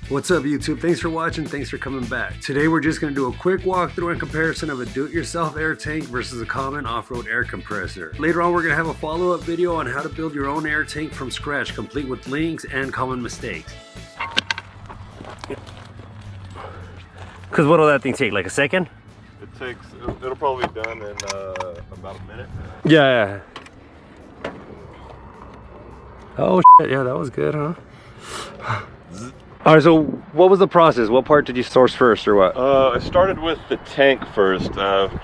What's up YouTube? Thanks for watching, thanks for coming back. Today we're just going to do a quick walkthrough and comparison of a do-it-yourself air tank versus a common off-road air compressor. Later on we're going to have a follow-up video on how to build your own air tank from scratch, complete with links and common mistakes. Cause what'll that thing take, like a second? It'll probably be done in about a minute. Yeah. Oh shit, yeah, that was good, huh? All right, so what was the process? What part did you source first or what? I started with the tank first.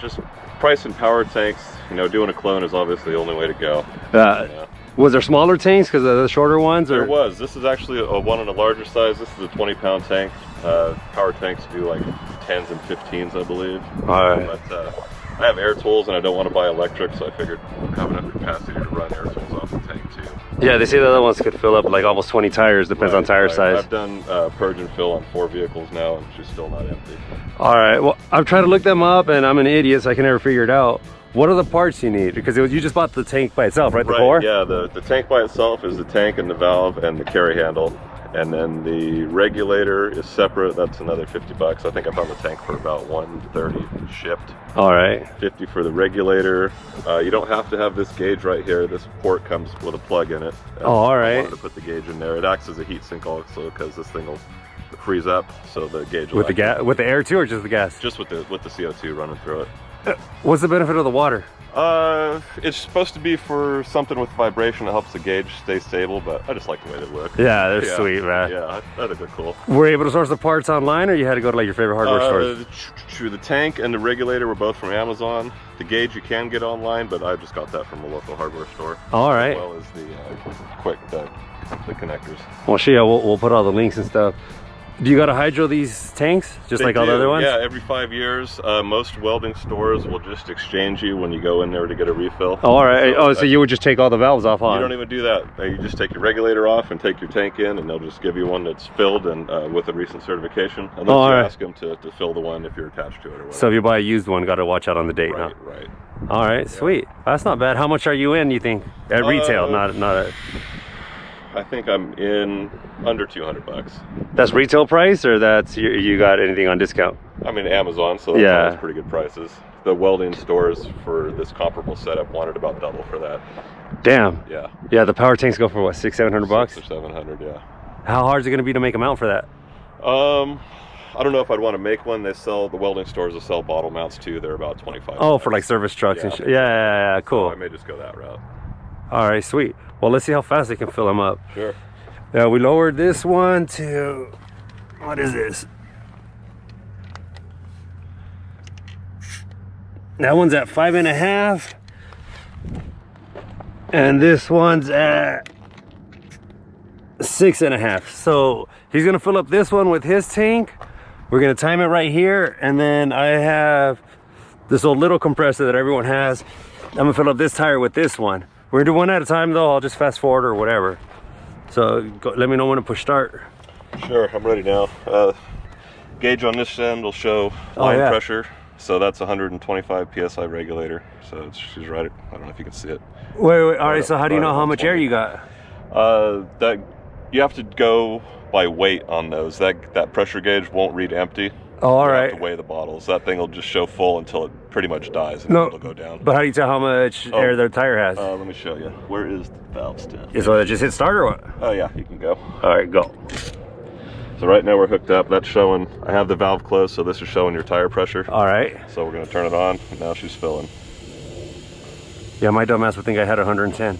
Just price and power tanks. You know, doing a clone is obviously the only way to go. Yeah. Was there smaller tanks because of the shorter ones? Or? There was. This is actually a one on a larger size. This is a 20-pound tank. Power tanks do like 10s and 15s, I believe. All right. But I have air tools and I don't want to buy electric, so I figured I have enough capacity to run air tools off the tank too. Yeah, they say the other ones could fill up like almost 20 tires, depends on tire size. I've done purge and fill on 4 vehicles now and she's still not empty. All right, well, I've tried to look them up and I'm an idiot, so I can never figure it out. What are the parts you need? Because you just bought the tank by itself, right? The core? Yeah, the tank by itself is the tank and the valve and the carry handle. And then the regulator is separate. That's another 50 bucks. I think I found the tank for about 130 shipped. All right. 50 for the regulator. You don't have to have this gauge right here. This port comes with a plug in it. Oh, all right. I wanted to put the gauge in there. It acts as a heat sink also because this thing will freeze up. So the gauge will with the gas, with the air too, or just the gas? Just with the CO2 running through it. What's the benefit of the water? It's supposed to be for something with vibration that helps the gauge stay stable, but I just like the way they look. Yeah, they're sweet, man. Yeah, I think they're cool. Were you able to source the parts online, or you had to go to like your favorite hardware stores? The tank and the regulator were both from Amazon. The gauge you can get online, but I just got that from a local hardware store. All right. As well as the connectors. Well, sure, yeah, we'll put all the links and stuff. Do you got to hydro these tanks just like all the other ones? Yeah, every 5 years. Most welding stores will just exchange you when you go in there to get a refill. Oh, all right. So you would just take all the valves off on? You don't even do that. You just take your regulator off and take your tank in, and they'll just give you one that's filled and with a recent certification. Unless you ask them to fill the one if you're attached to it or whatever. So if you buy a used one, got to watch out on the date, right, huh? Right. All right, sweet. That's not bad. How much are you in, you think? At retail, not at... I think I'm in under 200 bucks. That's retail price, or that's you got anything on discount? I'm in Amazon, so that's pretty good prices. The welding stores for this comparable setup wanted about double for that. Damn. Yeah. Yeah, the power tanks go for what, 600-700 bucks? 600 or 700, yeah. How hard is it going to be to make a mount for that? I don't know if I'd want to make one. The welding stores will sell bottle mounts too. They're about 25. Oh, for like service trucks and shit. Yeah, cool. So I may just go that route. All right, sweet. Well, let's see how fast they can fill them up. Sure. Yeah, we lowered this one to, what is this? That one's at 5.5. And this one's at 6.5. So he's gonna fill up this one with his tank. We're gonna time it right here. And then I have this old little compressor that everyone has. I'm gonna fill up this tire with this one. We're gonna do one at a time though. I'll just fast forward or whatever. So let me know when to push start. Sure, I'm ready now. Gauge on this end will show line pressure. So that's 125 PSI regulator. So she's right. I don't know if you can see it. Wait. All right. So how do you know how much air you got? That you have to go by weight on those. That pressure gauge won't read empty. Oh, all you right. have to weigh the bottles. That thing will just show full until it pretty much dies, and then it'll go down. But how do you tell how much air their tire has? Let me show you. Where is the valve stem? So it just hit start or what? Oh yeah, you can go. All right, go. So right now we're hooked up. That's showing. I have the valve closed, so this is showing your tire pressure. All right. So we're gonna turn it on. And now she's filling. Yeah, my dumbass would think I had 110.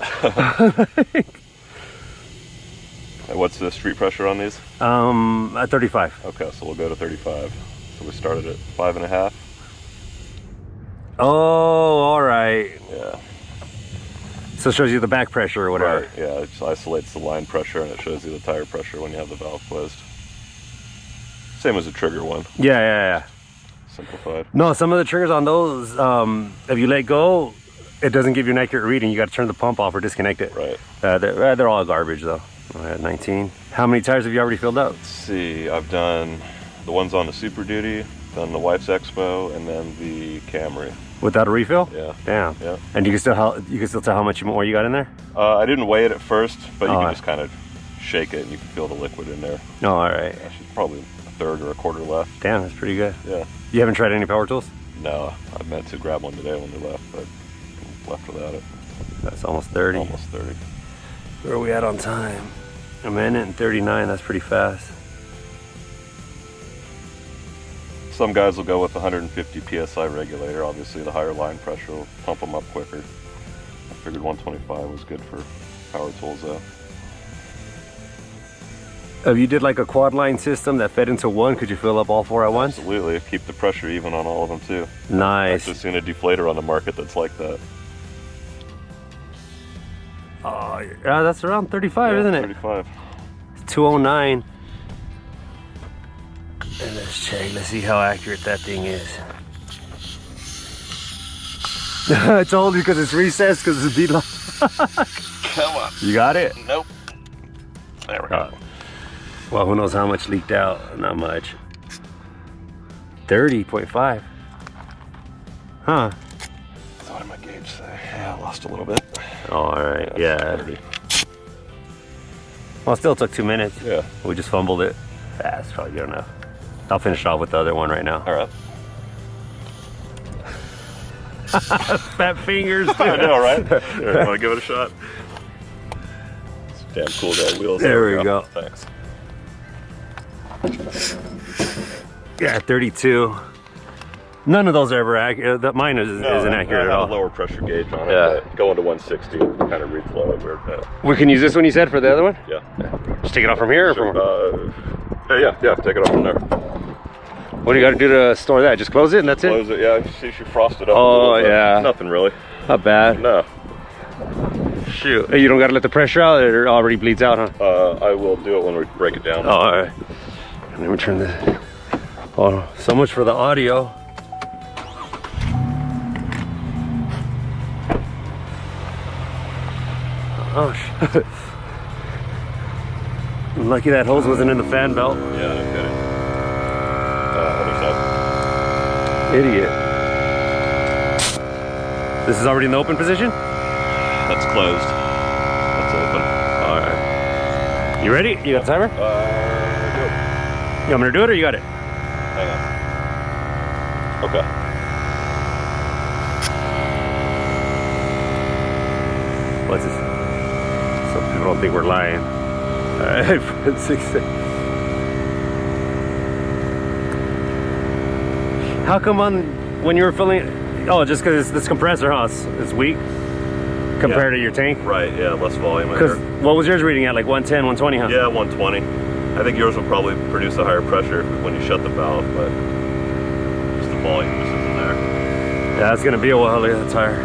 What's the street pressure on these? At 35. Okay, so we'll go to 35. So we started at 5.5. Oh, all right. Yeah. So it shows you the back pressure or whatever. Right, yeah, it just isolates the line pressure and it shows you the tire pressure when you have the valve closed. Same as a trigger one. Yeah. Simplified. No, some of the triggers on those, if you let go, it doesn't give you an accurate reading. You got to turn the pump off or disconnect it. Right. They're all garbage though. At 19. How many tires have you already filled up? Let's see, I've done the ones on the Super Duty, done the Wife's Expo, and then the Camry. Without a refill? Yeah. Damn. Yeah. And you can still tell how much more you got in there? I didn't weigh it at first, but you Oh, can just kind of shake it and you can feel the liquid in there. Oh, all right. Actually, probably a third or a quarter left. Damn, that's pretty good. Yeah. You haven't tried any power tools? No, I meant to grab one today when we left, but left without it. That's almost 30. Almost 30. Where are we at on time? A minute and 39, that's pretty fast. Some guys will go with the 150 PSI regulator. Obviously, the higher line pressure will pump them up quicker. I figured 125 was good for power tools though. If you did like a quad line system that fed into one, could you fill up all 4 at once? Absolutely, keep the pressure even on all of them too. Nice. I've just seen a deflator on the market that's like that. Oh, yeah, that's around 35, Yeah, isn't it? 35. 209. And let's check, let's see how accurate that thing is. I told you because it's recessed, because it's beat lock. Come on. You got it? Nope. There we go. Well, who knows how much leaked out? Not much. 30.5. Huh. So what did my gauge say? Yeah, I lost a little bit. Oh, all right. Yeah. 30. Well, it still took 2 minutes. Yeah. We just fumbled it. That's probably good enough. I'll finish off with the other one right now. All right. Fat fingers. I know, right? Here, want to give it a shot? It's damn cool guy wheels. There we go. Thanks. Yeah, 32. None of those are ever accurate. That mine isn't accurate at I have all. a lower pressure gauge on it. Yeah. But going to 160 kind of reads low and weird. We can use this one, you said, for the other one? Yeah. Just take it off from here? Or from... Yeah, take it off from there. What do you got to do to store that? Just close it and that's Close it, yeah. You see she frosted up a Oh, little bit. yeah. Nothing really. Not bad. No. Shoot. Hey, you don't got to let the pressure out? It already bleeds out, huh? I will do it when we break it down. Oh, all right. Let me turn this. Oh, so much for the audio. Oh, shit. I'm lucky that hose wasn't in the fan belt. Yeah, no kidding. Other side. Idiot. This is already in the open position? That's closed. That's open. All right. You ready? You got a timer? Do it. You want me to do it or you got it? Hang on. Okay. What's this? Some people don't think we're lying. All right, 6. How come when you were filling? Oh, just because this compressor, huh? It's weak compared to your tank. Right. Yeah. Less volume in Because there. what was yours reading at? Like 110, 120, huh? Yeah, 120. I think yours will probably produce a higher pressure when you shut the valve, but just the volume just isn't there. Yeah, it's gonna be a while. Look at that tire.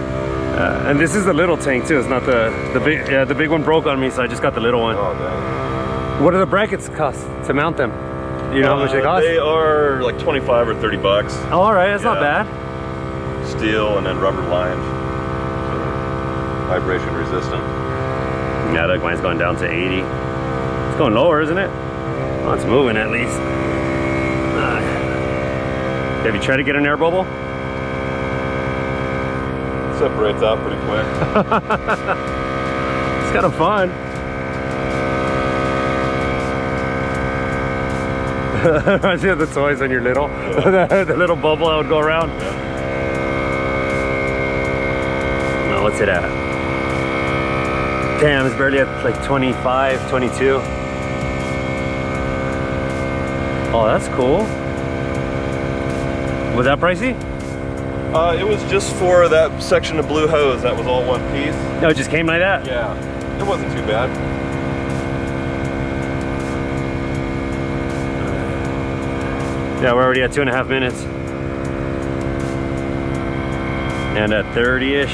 And this is the little tank too. It's not the big. Yeah, the big one broke on me, so I just got the little one. Oh, dang. What do the brackets cost to mount them? Do you know how much they cost? They are like 25 or 30 bucks. Oh, all right, that's not Yeah. bad. Steel and then rubber lined. So vibration resistant. Yeah, look, mine's going down to 80. It's going lower, isn't it? Oh, it's moving at least. Have you tried to get an air bubble? Separates out pretty quick. It's kind of fun. Reminds me of the toys when you're little. Yeah. The little bubble that would go around. Yeah. No, what's it at? Damn, it's barely at like 25, 22. Oh, that's cool. Was that pricey? It was just for that section of blue hose. That was all one piece. No, it just came like that? Yeah. It wasn't too bad. Yeah, we're already at 2.5 minutes. And at 30-ish.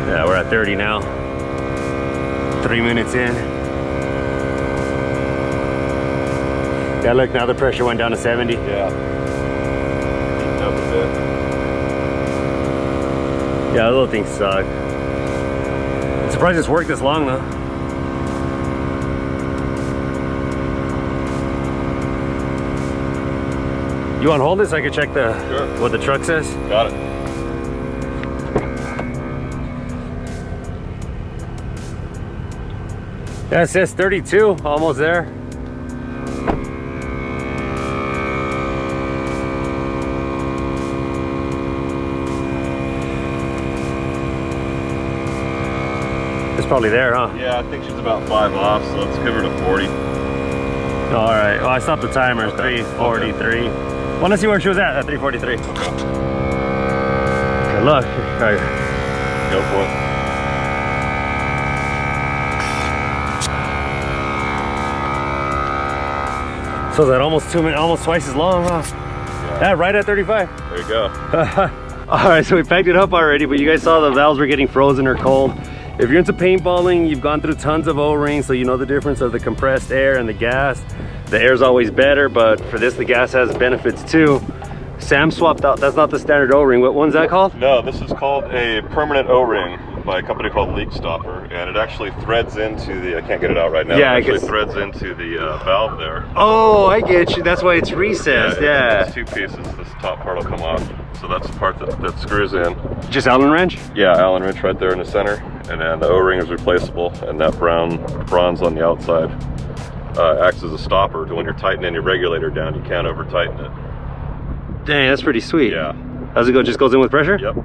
Yeah, we're at 30 now. 3 minutes in. Yeah, look, now the pressure went down to 70. Yeah. Yeah, those little things suck. I'm surprised it's worked this long though. You want to hold it so I can check what the truck says? Got it. Yeah, it says 32, almost there. It's probably there, huh? Yeah, I think she's about 5 off, so let's give her to 40. All right. Well, I stopped the timer. It's Okay. 3:43. Want to see where she was at 3:43. Okay. Good luck. All right. Go for it. So is that almost 2 minutes, almost twice as long, huh? Yeah, right at 35. There you go. All right, so we packed it up already, but you guys saw the valves were getting frozen or cold. If you're into paintballing, you've gone through tons of O-rings, so you know the difference of the compressed air and the gas. The air's always better, but for this, the gas has benefits too. Sam swapped out, that's not the standard O-ring. What one's that called? No, this is called a permanent O-ring by a company called Leak Stopper, and it actually threads into the, I can't get it out right now, Yeah, it actually threads into the valve there. Oh, I get you. That's why it's recessed, yeah. It's 2 pieces. This top part will come off. So that's the part that screws in. Just Allen wrench? Yeah, Allen wrench right there in the center, and then the O-ring is replaceable, and that bronze on the outside acts as a stopper. When you're tightening your regulator down, you can't over tighten it. Dang, that's pretty sweet. Yeah. How's it go? Just goes in with pressure? Yep.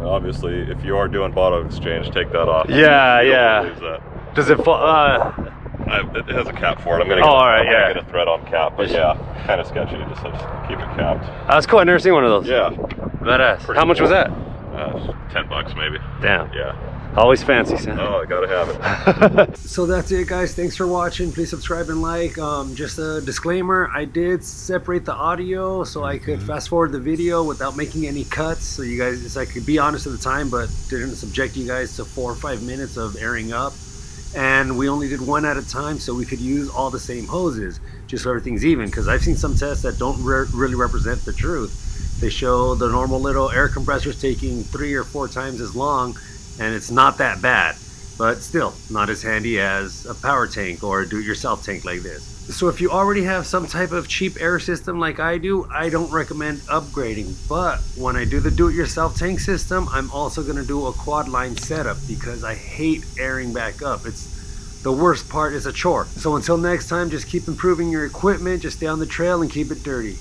Obviously, if you are doing bottle exchange, take that off. Yeah, You don't yeah. wanna lose that. Does it fall? It has a cap for it. I'm gonna yeah. get a thread on cap, but yeah, kind of sketchy. You just have to keep it capped. That's cool. I've never seen one of those. Yeah. Badass. How much was that? $10 maybe. Damn. Yeah. Always fancy, Sam. Oh, I gotta have it. So that's it, guys. Thanks for watching. Please subscribe and like. Just a disclaimer, I did separate the audio so I could fast forward the video without making any cuts, so you guys, so I could be honest at the time, but didn't subject you guys to 4 or 5 minutes of airing up. And we only did one at a time, so we could use all the same hoses just so everything's even, because I've seen some tests that don't really represent the truth. They show the normal little air compressors taking 3 or 4 times as long, and it's not that bad, but still not as handy as a power tank or a do-it-yourself tank like this. So if you already have some type of cheap air system like I do, I don't recommend upgrading. But when I do the do-it-yourself tank system, I'm also gonna do a quad line setup because I hate airing back up. It's the worst part, is a chore. So until next time, just keep improving your equipment, just stay on the trail and keep it dirty.